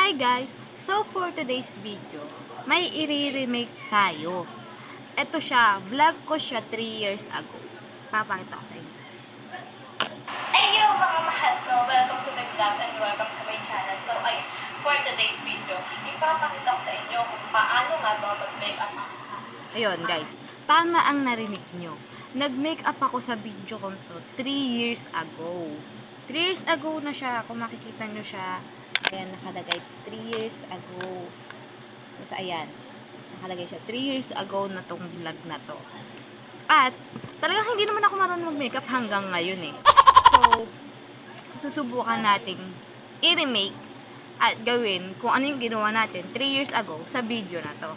Hi guys! So for today's video, may i-remake tayo. Ito siya, vlog ko siya 3 years ago. Papakita ko sa inyo. Ayo mga mahal ko! Welcome to my vlog and welcome to my channel. So for today's video, ipapakita ko sa inyo kung paano nga ba mag-makeup ako sa Ayun guys, tama ang narinig nyo. Nag-makeup ako sa video ko to 3 years ago. 3 years ago na siya, kung makikita nyo siya. Ayan, nakalagay 3 years ago. Tapos ayan, nakalagay siya 3 years ago na tong vlog na to. At talagang hindi naman ako marunong mag-makeup hanggang ngayon eh. So, susubukan nating i-remake at gawin kung ano yung ginawa natin 3 years ago sa video na to.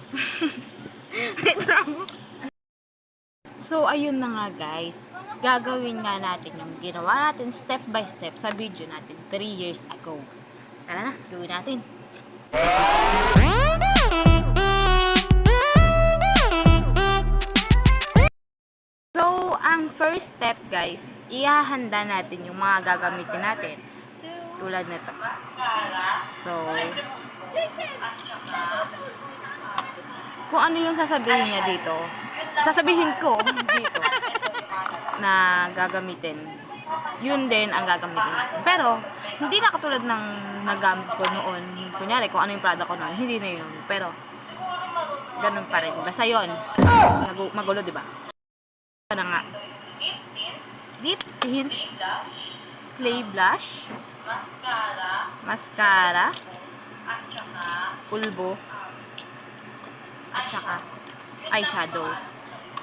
So, ayun na nga guys. Gagawin nga natin yung ginawa natin step by step sa video natin 3 years ago. Tara na, gawin natin. So, ang first step guys, ihahanda natin yung mga gagamitin natin. Tulad nito. So, kung ano yung sasabihin niya dito, sasabihin ko dito na gagamitin. Yun din ang gagamitin natin. Pero, hindi na katulad ng nagamit ko noon. Kunyari, kung ano yung product ko noon, hindi na yun. Pero, ganun pa rin. Basta yun. Magulo, diba? Ano nga? Lip tint. Clay blush. Mascara. Pulbo. At saka eyeshadow.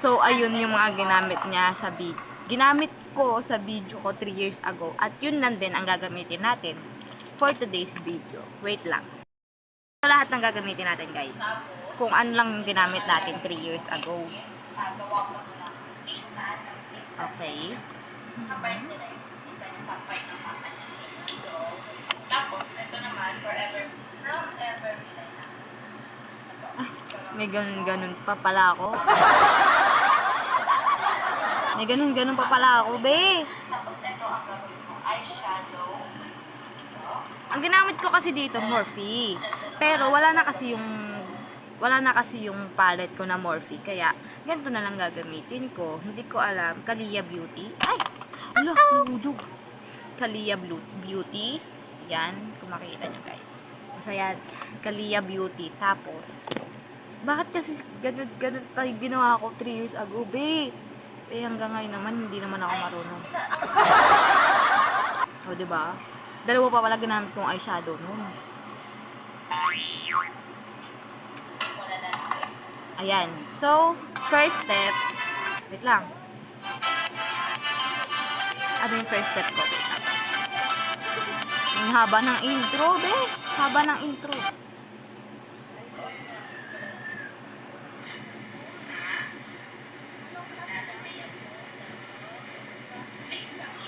So, ayun yung mga ginamit niya sa video. Ginamit ko sa video ko 3 years ago. At yun lang din ang gagamitin natin for today's video. Wait lang. So, lahat ng gagamitin natin, guys. Kung ano lang yung ginamit natin 3 years ago. Okay. Tapos, ito naman, forever. May ganun-ganun pa pala ako. May ganun-ganun pa pala ako, be. Tapos, ito ang gagawin ko, eyeshadow. Ang ginamit ko kasi dito, Morphe. Pero wala na kasi yung palette ko na Morphe. Kaya, ganito na lang gagamitin ko. Hindi ko alam. Calia Beauty. Ay! Ala, nahulog. Calia Beauty. Yan. Kung makikita nyo, guys. Basta yan. Calia Beauty. Tapos, bakit kasi ganun pa yung ginawa ko 3 years ago, be? Eh, hanggang ngayon naman, hindi naman ako marunong. O, diba? Dalawa pa pala ginamit kong eyeshadow nun. Ayan. So, first step. Wait lang. Ano yung first step ko? Wait lang. Ang haba ng intro, be. Haba ng intro.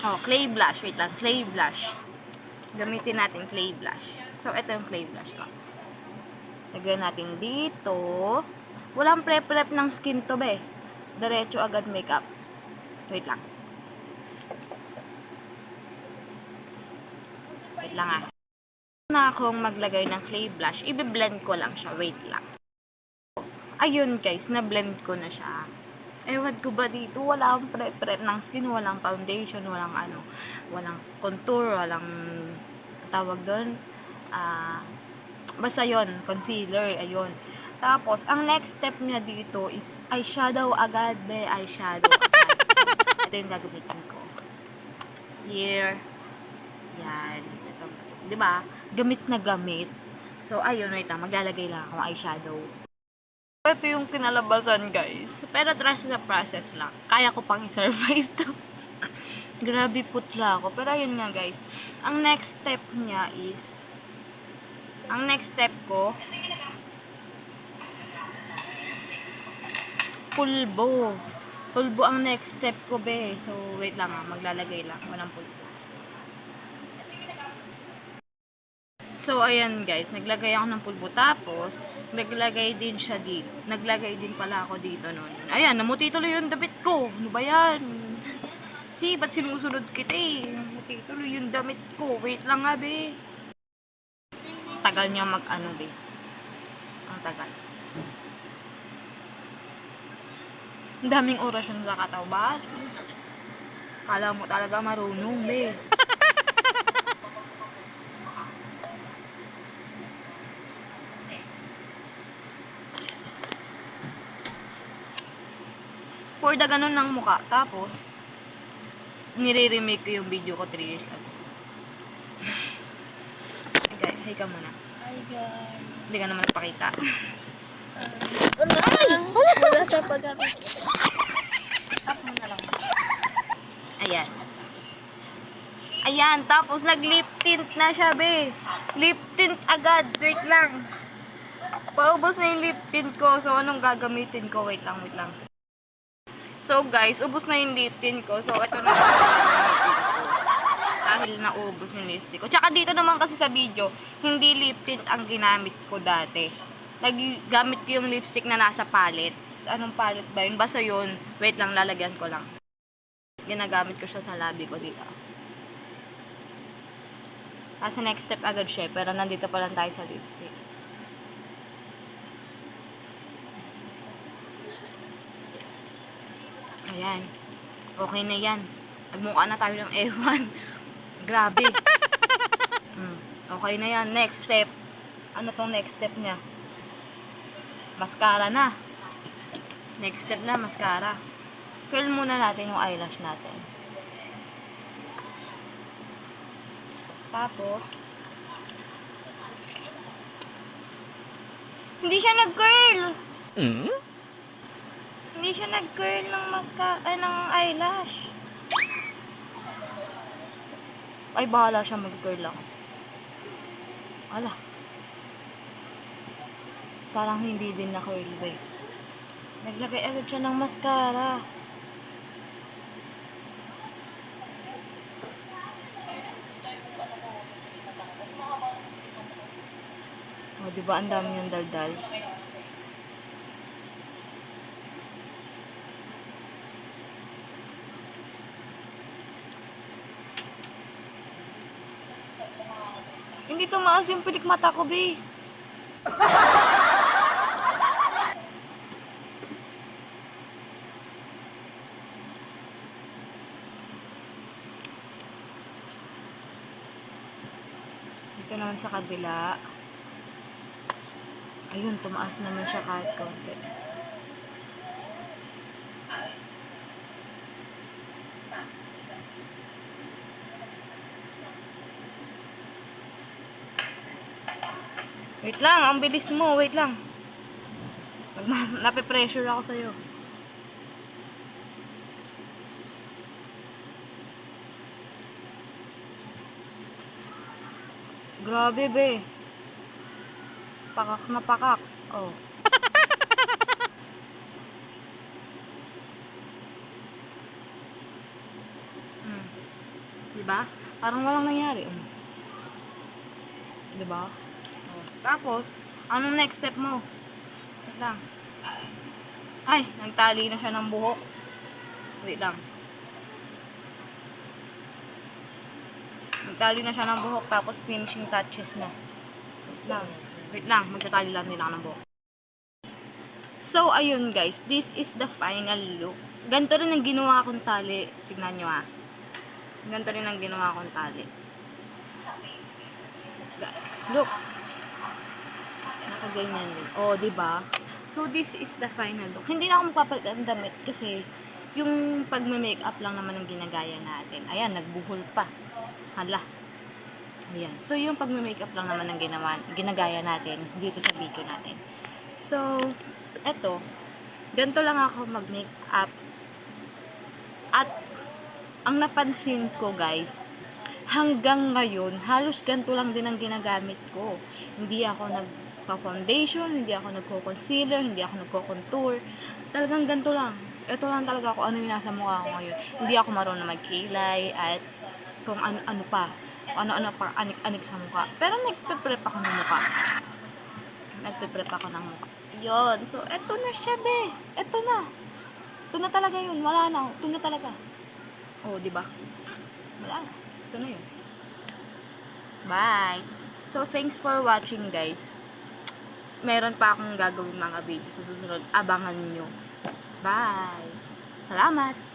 Oh, clay blush. Wait lang. Clay blush. Gamitin natin clay blush. So, ito yung clay blush ko. Lagyan natin dito. Walang prep-prep ng skin to, be. Diretso agad makeup. Wait lang. Wait lang ah. Na akong maglagay ng clay blush. I-blend ko lang siya. Wait lang. Ayun guys, na-blend ko na siya. Ewan ko ba dito, walang prep ng skin, walang foundation, walang walang contour, walang tawag doon. Basta yon, concealer, ayun. Tapos, ang next step niya dito is eyeshadow agad, be, eyeshadow agad. So, ito yung gagamitin ko. Here. Yan. Ito. Diba? Gamit na gamit. So, ayun, wait lang, maglalagay lang akong eyeshadow. Ito yung kinalabasan, guys. Pero trust sa process lang. Kaya ko pang i-survive to. Grabe putla ako. Pero ayun nga, guys. Ang next step niya is ang next step ko pulbo. Pulbo ang next step ko, be. So, wait lang ah. Maglalagay lang. Walang pulbo. So, ayan guys, naglagay ako ng pulbo. Tapos, naglagay din siya dito. Naglagay din pala ako dito noon. Ayan, namuti tuloy yung damit ko. Ano ba yan? See, ba't sinusunod kita eh? Namuti tuloy yung damit ko. Wait lang nga, be. tagal niya mag-ano, be. Ang tagal. Ang daming orasyon sa katawan. Kala mo talaga marunong, be. For the ganun ng mukha. Tapos, nire-remake ko yung video ko 3 years ago. Okay, hi ka muna. Hi guys. Hindi ka naman napakita. Wala sa pagkakit. Tap mo na lang. Ayan. Ayan, tapos nag-lip tint na siya, be. Lip tint agad. Wait lang. Paubos na yung lip tint ko. So, anong gagamitin ko? Wait lang, wait lang. So, guys, ubos na yung lip tint ko. So, ito na yung gagamitin ko. Dahil naubos yung lipstick ko. Tsaka dito naman kasi sa video, hindi lip tint ang ginamit ko dati. Naggamit ko yung lipstick na nasa palette. Anong palette ba yun? Basta yun. Wait lang, lalagyan ko lang. Ginagamit ko siya sa labi ko dito. Kasi next step agad siya, pero nandito pa lang tayo sa lipstick. Ayan. Okay na yan. Nagmukha na tayo ng ewan. Grabe. Okay na yan. Next step. Ano tong next step niya? Mascara na. Next step na, mascara. Curl muna natin yung eyelash natin. Tapos, hindi siya nag-curl. Hindi siya nag-curl ng mascara, ng eyelash. Ay, bahala siya mag-curl ako. Ala. Parang hindi din na-curl ba eh. Naglagay agad siya ng mascara. O, diba ang dami niyang daldal? Hindi tumaas yung pilik mata ko, be. Dito naman sa kabila. Ayun, tumaas naman siya kahit konti. Wait lang, ang bilis mo. Wait lang. Nape-pressure ako sa'yo. Grabe, be. Pakak na pakak. Oh. Diba? Parang walang nangyari. Diba? Oh. Tapos, anong next step mo? Wait lang. Ay, nagtali na siya ng buhok. Wait lang. Nagtali na siya ng buhok, tapos finishing touches na. Wait lang. Wait lang, magtatali lang din ako ng buhok. So, ayun guys, this is the final look. Ganito rin ang ginawa kong tali. Tignan nyo ah. Ganito rin ang ginawa kong tali. Look. Nakaganyan din. Oh, diba? So, this is the final look. Hindi na ako magpapalit ng damit kasi yung pagme-makeup lang naman ang ginagaya natin. Ayan, nagbuhol pa. Hala. Ayan. So, yung pagme-makeup lang naman ang ginagaya natin dito sa video natin. So, eto. Ganito lang ako mag-makeup. At, ang napansin ko, guys, hanggang ngayon, halos ganito lang din ang ginagamit ko. Hindi ako nagpa-foundation, hindi ako nagko-concealer, hindi ako nagko-contour. Talagang ganito lang. Ito lang talaga ako ano yung nasa mukha ko ngayon. Hindi ako marunong magkilay at kung ano pa. Ano-ano pa, anik-anik sa mukha. Pero nagpe-prep ako ng mukha. Nagpe-prep ako ng mukha. Yun. So, eto na siya, be. Eto na. Ito na talaga yun. Wala na. Ito na talaga. Oh, diba? Wala na. Ito na yun. Bye. So, thanks for watching, guys. Meron pa akong gagawin mga video sa susunod. Abangan nyo. Bye! Salamat!